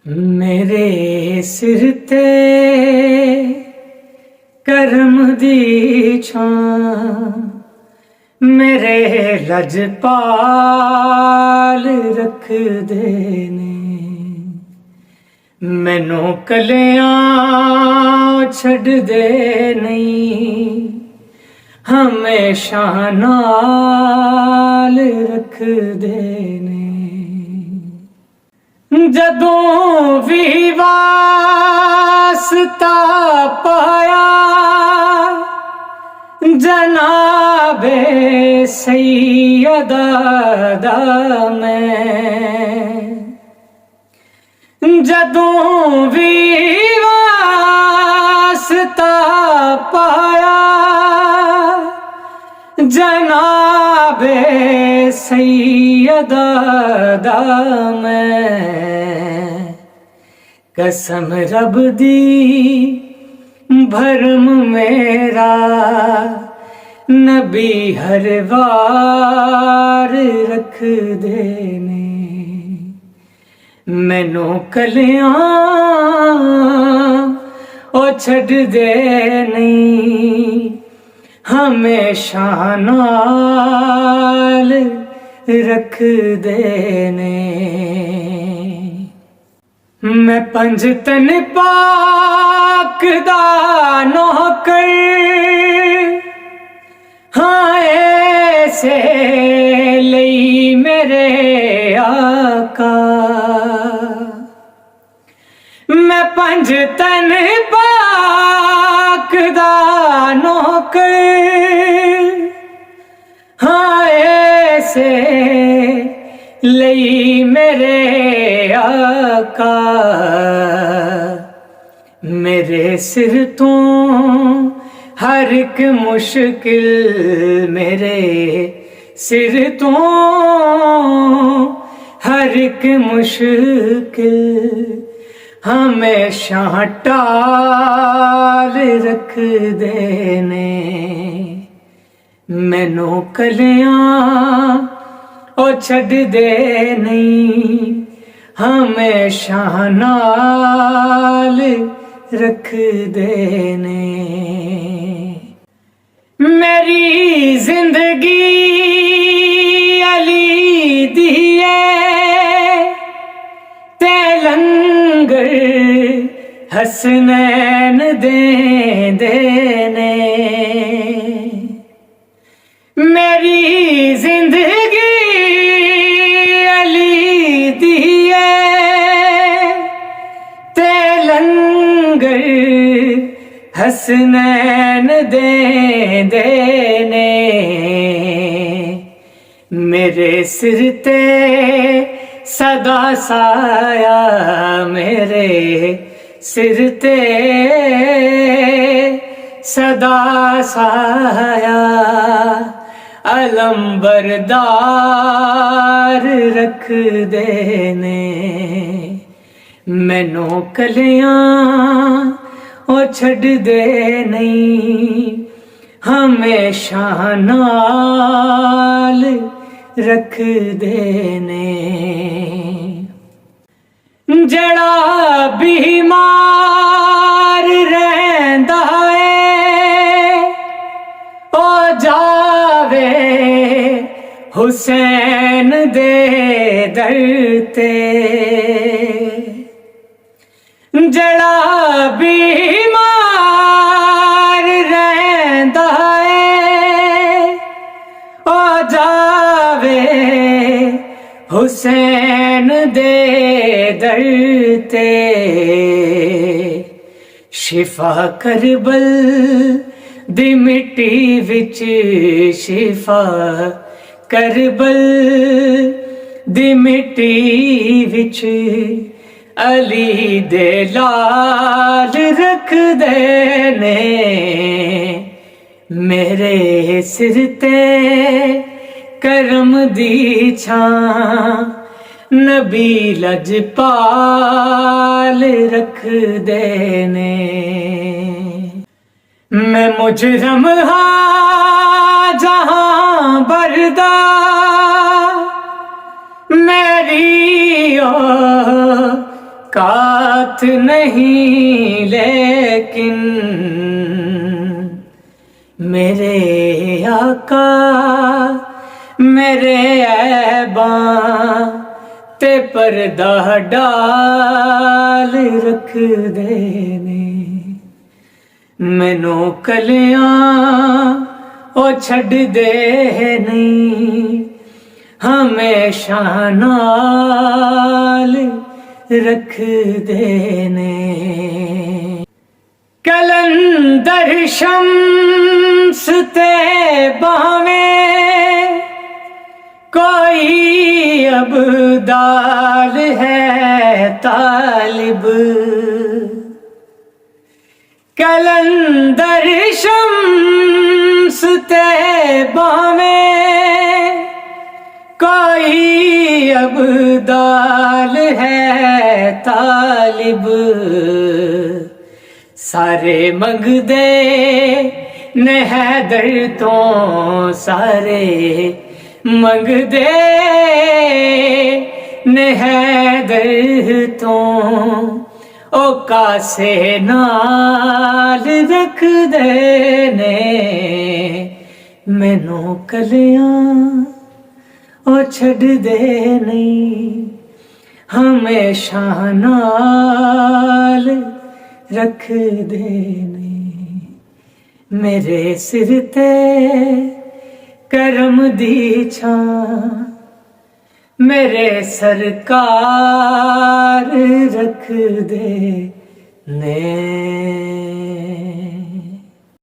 मेरे सिर ते करम दी छां मेरे लजपाल रख दे ने। मैनू कलियां छड़ दे नहीं, हमेशा नाल रख दे ने। जदों भी वास्ता पाया जनाबे सैयदा दा मैं, जदों भी वास्ता पाया जनाबे सैयदा दा मैं, कसम रब दी भरम मेरा नबी हर वार रख दे ने। मैनू कलियां ओ छड़ दे नहीं, हमेशा नाल रख दे ने। मैं पंज तन पाक दा नौकर हाँ ऐसे लई मेरे आका। मैं पंज तन पाक दा नौकर हाँ ऐसे लई मेरे आका। मेरे सिर तो हर एक मुश्किल मेरे सिर तो हर एक मुश्किल हमेशा टाल रख दे ने। मैनू कलियां ओ छड़ दे नहीं, हमेशा नाल रख दे ने। मेरी जिंदगी अली दी है ते लंगर हसनैन दे देने। मेरी जिंदगी अली दी है ते लंगर हसनैन दे देने। मेरे सिर ते सदा साया मेरे सिर ते सदा साया अलंबरदार रख दे ने। मैनू कलियां ओ छड़ दे नहीं, हमेशा नाल रख दे ने। जड़ा बीमार रहंदा है ओ जावे हुसैन दे दर ते। जड़ा बीमार रहंदा है ओ जावे हुसैन दे दर ते। शिफा करबल दी मिट्टी विच शिफा करबल दी मिट्टी विच अली दे लाल रख दे ने। मेरे सिर ते करम दी छां नबी लजपाल रख दे ने। मैं मुजरम हाँ जहां बरदा मेरी औकात नहीं, लेकिन मेरे आका मेरे ऐबां ते पर्दा डाल रख देने। मैनू कलियां ओ छड़ दे नहीं, हमेशा नाल रख देने। कलंदर शम्स ते बावें कोई अब्दाल है तालिब। कलंदर शम्स ते बावें कोई अब्दाल है तालिब। सारे मंगदे ने हैदर तो, सारे मंगदे ने हैदर तो, ओ कासे नाल रख देने। मैनू कलियां ओ छड़ दे नहीं, हमेशा नाल रख देने। मेरे सिर ते करम दी छां, मेरे सरकार रख दे ने।